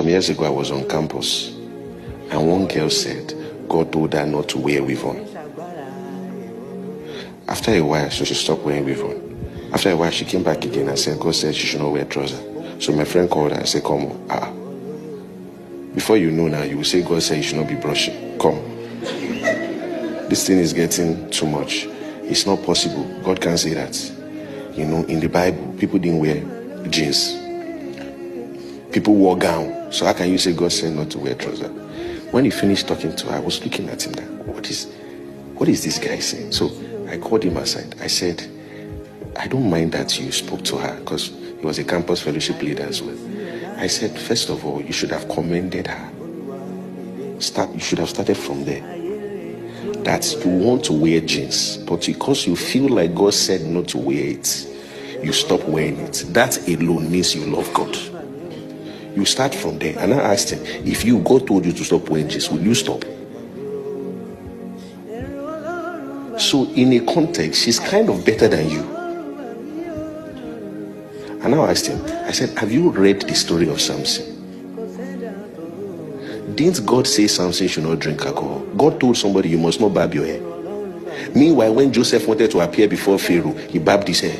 years ago, I was on campus, and one girl said God told her not to wear weave-on. After a while, so she stopped wearing weave-on. After a while, she came back again and said God said she should not wear trousers. So my friend called her and said, come on. Before you know now, you will say God said you should not be brushing. Come. This thing is getting too much. It's not possible. God can't say that. You know, in the Bible, people didn't wear jeans. People wore gown. So how can you say God said not to wear trousers? When he finished talking to her, I was looking at him like, what is this guy saying? So I called him aside. I said, I don't mind that you spoke to her, because he was a campus fellowship leader as well. I said, first of all, you should have commended her. You should have started from there. That you want to wear jeans, but because you feel like God said not to wear it, you stop wearing it. That alone means you love God. You start from there. And I asked him, if God told you to stop wearing jeans, will you stop? So in a context, she's kind of better than you. And now I asked him, I said, have you read the story of Samson? Didn't God say Samson should not drink alcohol? God told somebody you must not barb your hair. Meanwhile, when Joseph wanted to appear before Pharaoh, he barbed his hair.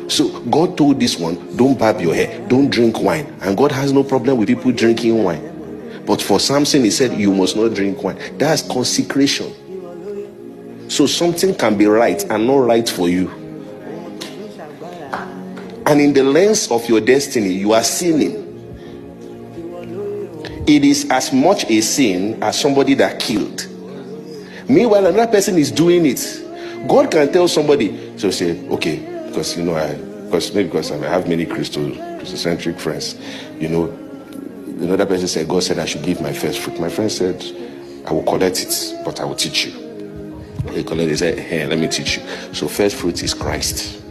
So God told this one, don't barb your hair, don't drink wine. And God has no problem with people drinking wine. But for Samson, he said, you must not drink wine. That's consecration. So something can be right and not right for you. And in the lens of your destiny, you are sinning. It is as much a sin as somebody that killed. Meanwhile, another person is doing it. God can tell somebody, so say, okay, because because I have many Christocentric friends, another person said, God said I should give my first fruit. My friend said, I will collect it, but I will teach you. They said, hey, let me teach you. So first fruit is Christ.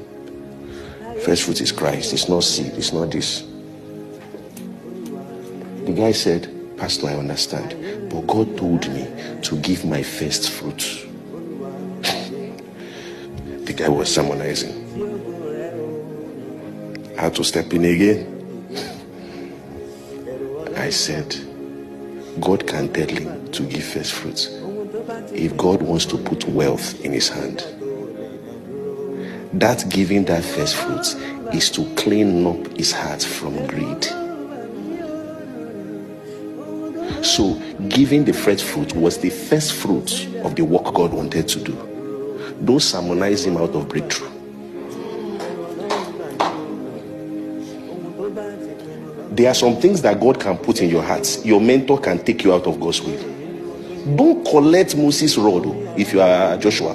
First fruit is Christ. It's not seed. It's not this. The guy said, Pastor, I understand, but God told me to give my first fruit. The guy was sermonizing. I had to step in again. I said, God can tell him to give first fruits if God wants to put wealth in his hand. That giving that first fruits is to clean up his heart from greed. So giving the first fruit was the first fruit of the work God wanted to do. Don't sermonize him out of breakthrough. There are some things that God can put in your heart. Your mentor can take you out of God's will. Don't collect Moses' rod if you are Joshua.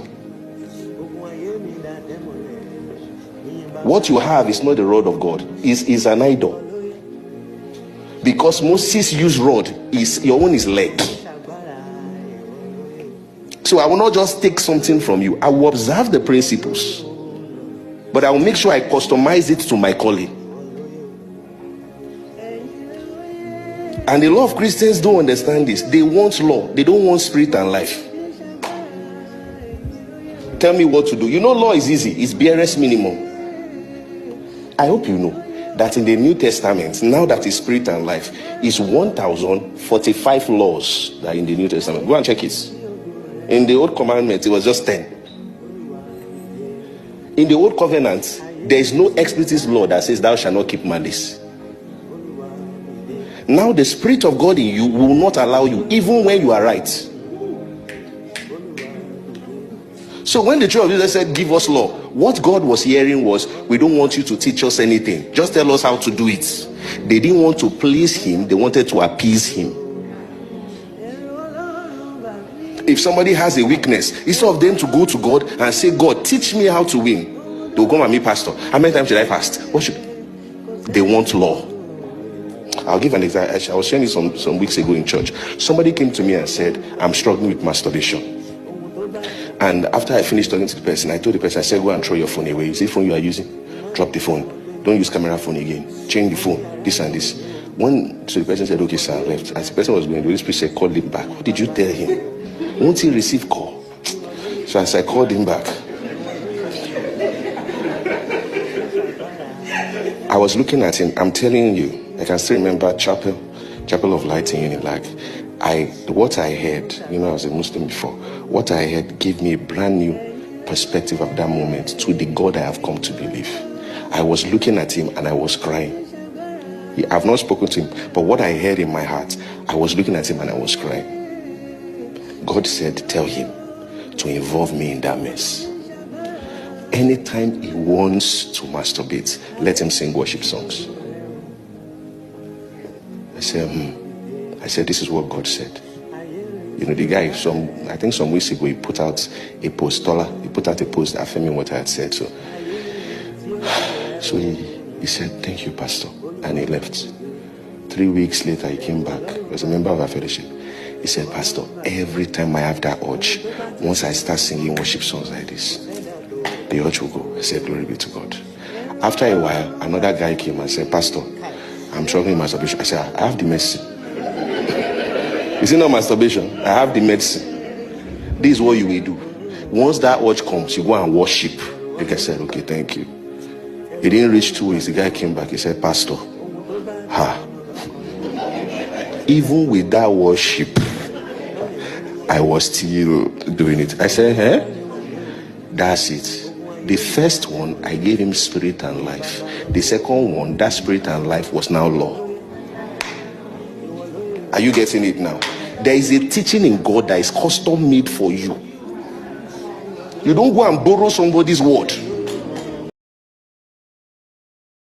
What you have is not the rod of God. Is an idol. Because Moses used rod, your own is leg. So I will not just take something from you. I will observe the principles, but I will make sure I customize it to my calling. And a lot of Christians don't understand this. They want law. They don't want spirit and life. Tell me what to do. Law is easy. It's BRS minimum. I hope you know that in the New Testament, now that is spirit and life, is 1,045 laws that are in the New Testament. Go and check it. In the Old Commandment, it was just 10. In the Old Covenant, there is no explicit law that says thou shalt not keep malice. Now the Spirit of God in you will not allow you, even when you are right. So when the church of Jesus said, give us law, what God was hearing was, we don't want you to teach us anything. Just tell us how to do it. They didn't want to please him. They wanted to appease him. If somebody has a weakness, instead of them to go to God and say, God, teach me how to win, they'll come at me, Pastor, how many times should I fast? They want law. I'll give an example. I was sharing this some weeks ago in church. Somebody came to me and said, I'm struggling with masturbation. And after I finished talking to the person, I told the person, I said, go and throw your phone away. Is it phone you are using? Drop the phone. Don't use camera phone again. Change the phone. This and this. So the person said, okay, sir, I left. As the person was going, the Holy Spirit said, call him back. What did you tell him? Won't he receive call? So as I called him back, I was looking at him. I'm telling you, I can still remember Chapel of Light in Unilag. What I heard, I was a Muslim before. What I heard gave me a brand new perspective of that moment to the God I have come to believe. I was looking at him and I was crying. I've not spoken to him, but what I heard in my heart, I was looking at him and I was crying. God said, tell him to involve me in that mess. Anytime he wants to masturbate, let him sing worship songs. I said, this is what God said. The guy, I think some weeks ago, he put out a post affirming what I had said. So he said, thank you, Pastor. And he left. 3 weeks later, he came back. He was a member of our fellowship. He said, Pastor, every time I have that urge, once I start singing worship songs like this, the urge will go. I said, glory be to God. After a while, another guy came and said, Pastor, I'm struggling with masturbation. I said, I have the medicine. Is it not masturbation? I have the medicine. This is what you will do. Once that urge comes, you go and worship. The guy said, okay, thank you. It didn't reach 2 weeks. The guy came back. He said, Pastor, even with that worship, I was still doing it. I said, that's it. The first one, I gave him spirit and life. The second one, that spirit and life was now law. Are you getting it now? There is a teaching in God that is custom made for you. You don't go and borrow somebody's word.